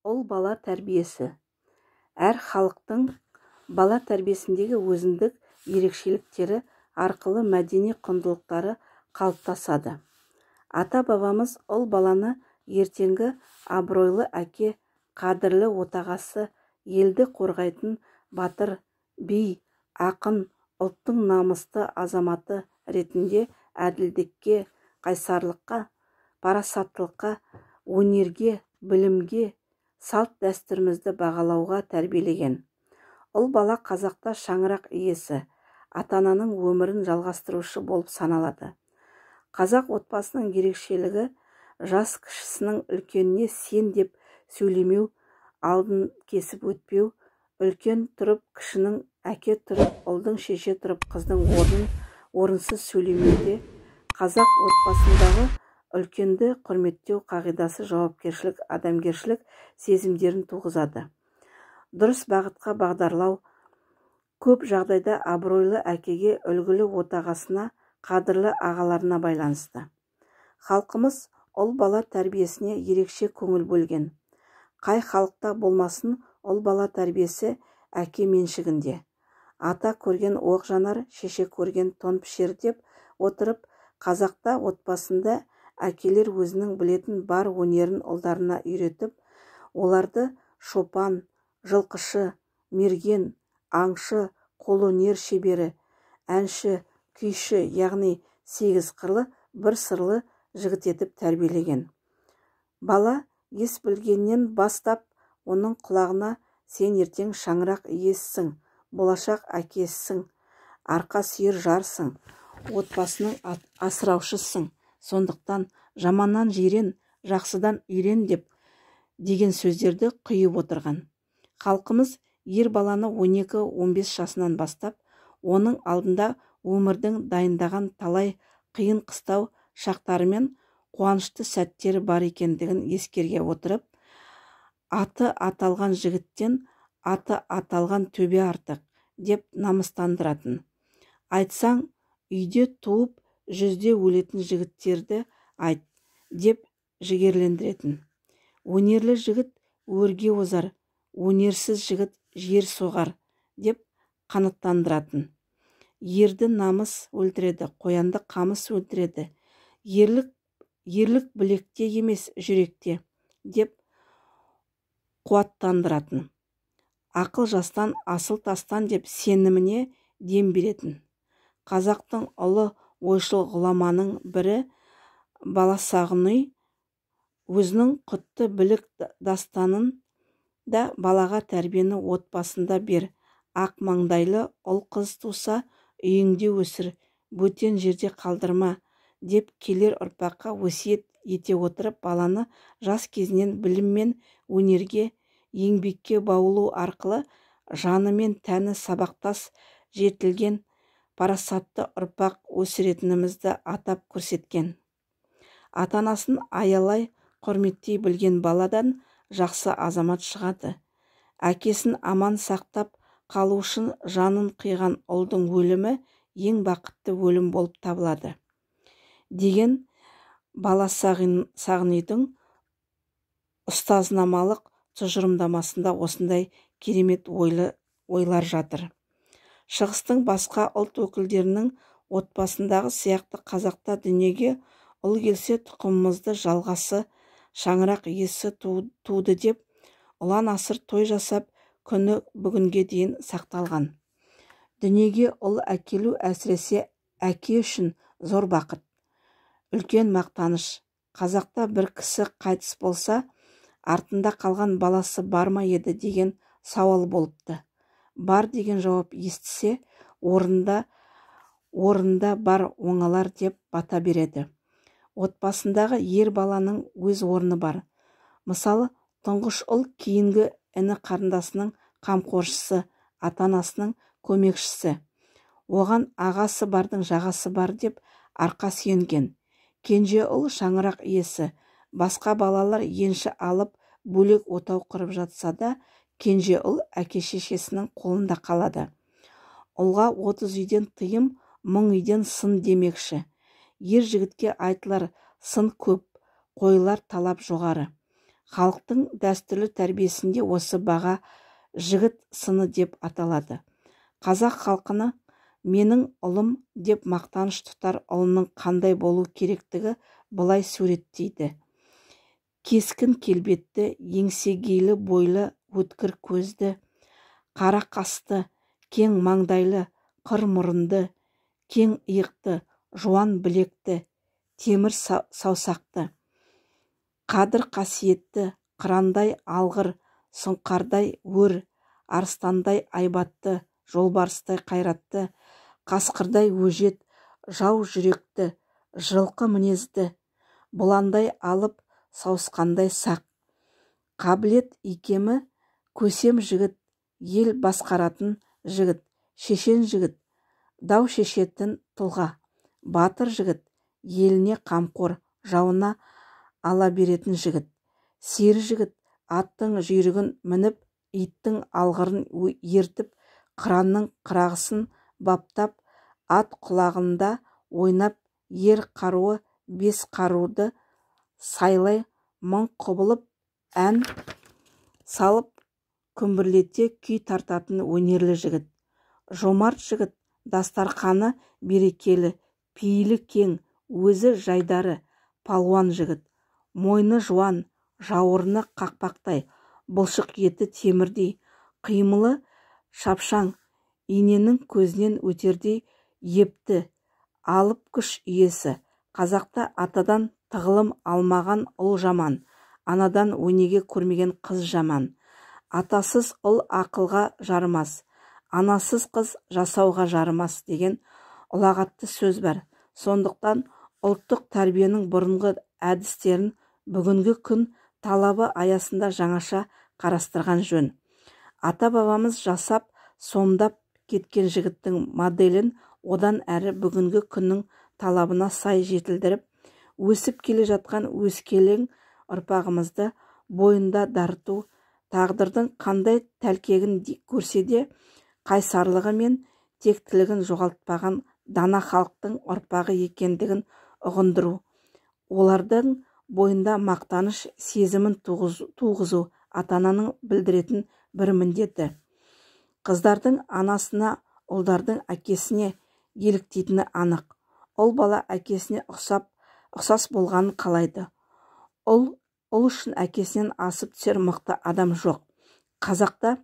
Ол бала тәрбиесі. Әр халықтың бала тәрбиесіндегі өзіндік ерекшеліктері арқылы мәдени құндылықтары қалыптасады. Ата-бабамыз ол баланы ертеңгі абыройлы әке, қадірлі отағасы, елді қорғайтын батыр, би, ақын, ұлттың намысты азаматы ретінде әділдікке, қайсарлыққа, парасаттылыққа, өнерге, білімге, салт дәстүрімізді бағалауға тәрбиелеген. Ол бала қазақта шаңырақ иесі, ата-ананың өмірін жалғастырушы болып саналады. Қазақ отбасының ерекшелігі жас кішісінің үлкеніне сен деп сөйлемеу, алдын кесіп өтпеу, үлкен тұрып кішінің, әке тұрып ұлдың, шеше тұрып қыздың орынсыз сөйлемеуде. Қазақ отбасындағы үлкенді құрметтеу қағидасы жауапкершілік, адамгершілік сезімдерін туғызады. Дұрыс бағытқа бағдарлау көп жағдайда абыройлы әкеге, үлгілі отағасына, қадірлі ағаларына байланысты. Халқымыз ол бала тәрбиесіне ерекше көңіл бөлген. Қай халықта болмасын, ол бала тәрбиесі әке меншігінде. Ата көрген оқ жанар, шеше көрген тон пішер деп отырып, қазақта отбасында әкелер өзінің білетін бар өнерін ұлдарына үйретіп, оларды шопан, жылқышы, мерген, аңшы, қолөнер шебері, әнші, күйші, яғни 8 қырлы, бір сырлы жігіт етіп тәрбиелеген. Бала ес білгеннен бастап оның құлағына сен ертең шаңырақ иесісің, болашақ әкесісің, арқа сүйер жарсың, отбасының асыраушысың, сондықтан жаманнан жирен, жақсыдан үйрен деген сөздерді құйып отырған. Халқымыз ер баланы 12-15 жасынан бастап, оның алдында өмірдің дайындаған талай қиын қыстау шақтары мен қуанышты сәттері бар екендігін ескерге отырып, аты аталған жігіттен аты аталған төбе артық деп намыстандыратын. Айтсаң, үйде туып, жүзде өлетін жігіттерді айт деп жігерлендіретін. Өнерлі жігіт өрге озар, өнерсіз жігіт жер соғар деп қанаттандыратын. Ерді намыс өлтіреді, қоянды қамыс өлтіреді. Ерлік білекте емес жүректе деп қуаттандыратын. Ақыл жастан, асыл тастан деп сеніміне дем беретін. Қазақтың ұлы ойшыл ғұламаның бірі Баласағұн өзінің құтты білік дастанын да балаға тәрбиені отбасында бер, ақ маңдайлы ұл қыз туса үйіңде өсір, бөтен жерде қалдырма деп келер ұрпаққа өсиет ете отырып, баланы жас кезінен білім мен өнерге, еңбекке баулу арқылы жаны мен тәні сабақтас жетілген парасатты ұрпақ өсіретінімізді атап көрсеткен. Ата-анасын аялай құрметтей білген баладан жақсы азамат шығады. Әкесін аман сақтап қалу үшін жанын қиған ұлдың өлімі ең бақытты өлім болып табылады деген Баласағұнның ұстазнамалық тұжырымдамасында осындай керемет ойлар жатыр. Шығыстың басқа ұлт өкілдерінің отбасындағы сияқты қазақта дүниеге ұл келсе тұқымымызды жалғасы, шаңырақ иесі туды деп ұлан асыр той жасап күні бүгінге дейін сақталған. Дүниеге ұл әкелу әсіресе әке үшін зор бақыт, үлкен мақтаныш. Қазақта бір кісі қайтыс болса, артында қалған баласы бар ма еді деген сауал болыпты. Бар деген жауап естісе, орында бар оңалар деп бата береді. Отбасындағы ер баланың өз орны бар. Мысалы, тұңғыш ұл кейінгі іні қарындасының қамқоршысы, ата-анасының көмекшісі. Оған ағасы бардың жағасы бар деп арқа сүйенген. Кенже ұл шаңырақ иесі. Басқа балалар енші алып бөлек отау құрып жатса да, кенже ұл әке-шешесінің қолында қалады. Ұлға 30 үйден тыйым, 1000 үйден сын демекші. Ер жігітке айтылар сын көп, қойылар талап жоғары. Халықтың дәстүрлі тәрбиесінде осы баға жігіт сыны деп аталады. Қазақ халқына менің ұлым деп мақтаныш тұтар ұлының қандай болу керектігі былай суреттейді. Кескін келбетті, еңсегейлі бойлы, өткір көзді, қара қасты, кең маңдайлы, қыр мұрынды, кең иықты, жуан білекті, темір саусақты, қадір қасиетті, қырандай алғыр, сұңқардай өр, арыстандай айбатты, жолбарыстай қайратты, қасқырдай өжет, жау жүректі, жылқы мінезді, бұландай алып, сауысқандай сақ, қабілет икемі көсем жігіт, ел басқаратын жігіт, шешен жігіт, дау шешетін тұлға, батыр жігіт, еліне қамқор, жауына ала беретін жігіт, сері жігіт, аттың жүйрігін мініп, иттің алғырын ертіп, қыранның қырағысын баптап, ат құлағында ойнап, ер қаруы бес қаруды сайлай, мың құбылып, ән салып, күмбірлете күй тартатын өнерлі жігіт, жомарт жігіт, дастарқаны берекелі, пейілі кең, өзі жайдары, палуан жігіт, мойны жуан, жауырыны қақпақтай, бұлшық еті темірдей, қимылы шапшаң, иненің көзінен өтердей епті, алып күш иесі. Қазақта атадан тығылым алмаған ұл жаман, анадан өнеге көрмеген қыз жаман. Атасыз ұл ақылға жарымас, анасыз қыз жасауға жарымас деген ұлағатты сөз бар. Сондықтан ұлттық тәрбиенің бұрынғы әдістерін бүгінгі күн талабы аясында жаңаша қарастырған жөн. Ата-бабамыз жасап, сомдап кеткен жігіттің моделін одан әрі бүгінгі күннің талабына сай жетілдіріп, өсіп келе жатқан өскелең ұрпағымызды бойында дарыту, тағдырдың қандай тәлкегін көрсе де, қайсарлығы мен тектілігін жоғалтпаған дана халықтың ұрпағы екендігін ұғындыру, олардың бойында мақтаныш сезімін туғызу ата-ананың білдіретін бір міндеті. Қыздардың анасына, ұлдардың әкесіне еліктейтіні анық. Ұл бала әкесіне ұқсас болғанын қалайды. Ұл үшін әкесінен асып түсер мықты адам жоқ. Қазақта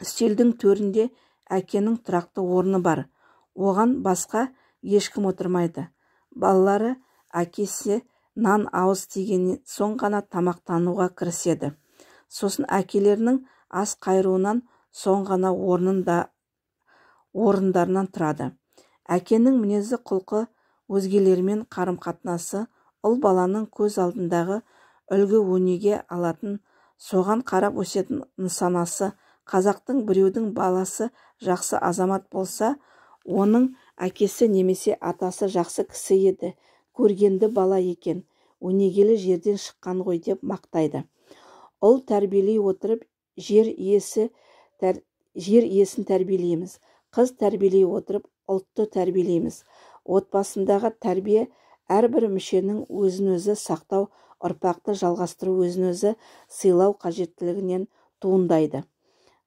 үстелдің төрінде әкенің тұрақты орны бар. Оған басқа ешкім отырмайды. Балалары әкесі нан ауыз тигеннен соң ғана тамақтануға кіріседі. Сосын әкелерінің ас қайыруынан соң ғана орындарынан тұрады. Әкенің мінезі құлқы, өзгелермен қарым-қатынасы ұл баланың көз алдындағы үлгі өнеге алатын, соған қарап өсетін нысанасы. Қазақтың біреудің баласы жақсы азамат болса, оның әкесі немесе атасы жақсы кісі еді, көргенді бала екен, өнегелі жерден шыққан ғой деп мақтайды. Ұл тәрбиелей отырып, жер иесін тәрбиелейміз. Қыз тәрбиелей отырып, ұлтты тәрбиелейміз. Отбасындағы тәрбие әрбір мүшенің өзін-өзі сақтау, ұрпақты жалғастыру, өзін-өзі сыйлау қажеттілігінен туындайды.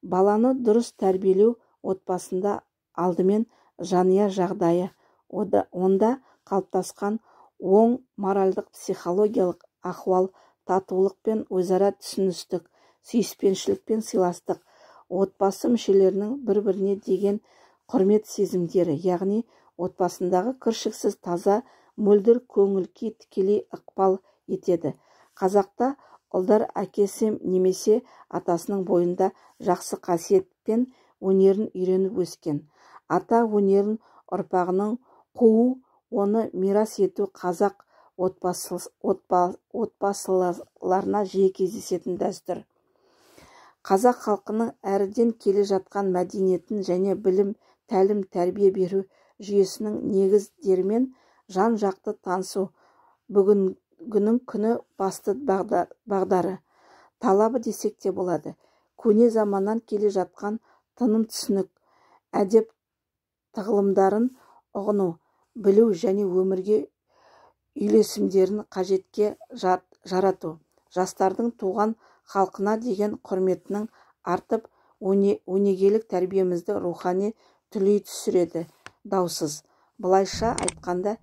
Баланы дұрыс тәрбиелеу отбасында алдымен жанұя жағдайы, онда қалыптасқан оң моральдық психологиялық ахуал, татулық пен өзара түсіністік, сүйіспеншілік пен сыйластық, отбасы мүшелерінің бір-біріне деген құрмет сезімдері, яғни отбасындағы кіршіксіз таза мөлдір көңіл-күй тікелей ықпал етеді. Қазақта ұлдар әкесі немесе атасының бойында жақсы қасиет пен өнерін үйреніп өскен. Ата өнерін ұрпағының қуу, оны мирас ету қазақ отбасыларына жиі кездесетін дәстүр. Қазақ халқының әріден келе жатқан мәдениетін және білім, тәлім, тәрбие беру жүйесінің негіздерімен жан-жақты танысу бүгінгі күні басты бағдары, талабы десек те болады. Көне заманнан келе жатқан тыным түсінік, әдеп тағылымдарын ұғыну, білу және өмірге үйлесімдерін қажетке жарату. жастардың туған халқына деген құрметінің артып, өнегелік тәрбиемізді рухани түлей түсіреді даусыз. Былайша айтқанда,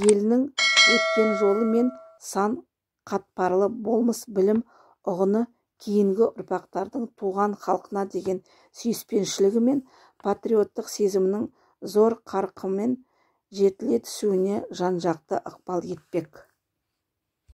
елінің өткен жолы мен сан қатпарлы болмыс білім ұғыны кейінгі ұрпақтардың туған халқына деген сүйіспеншілігі мен патриоттық сезімінің зор қарқынмен жетіле түсуіне жан-жақты ықпал етпек.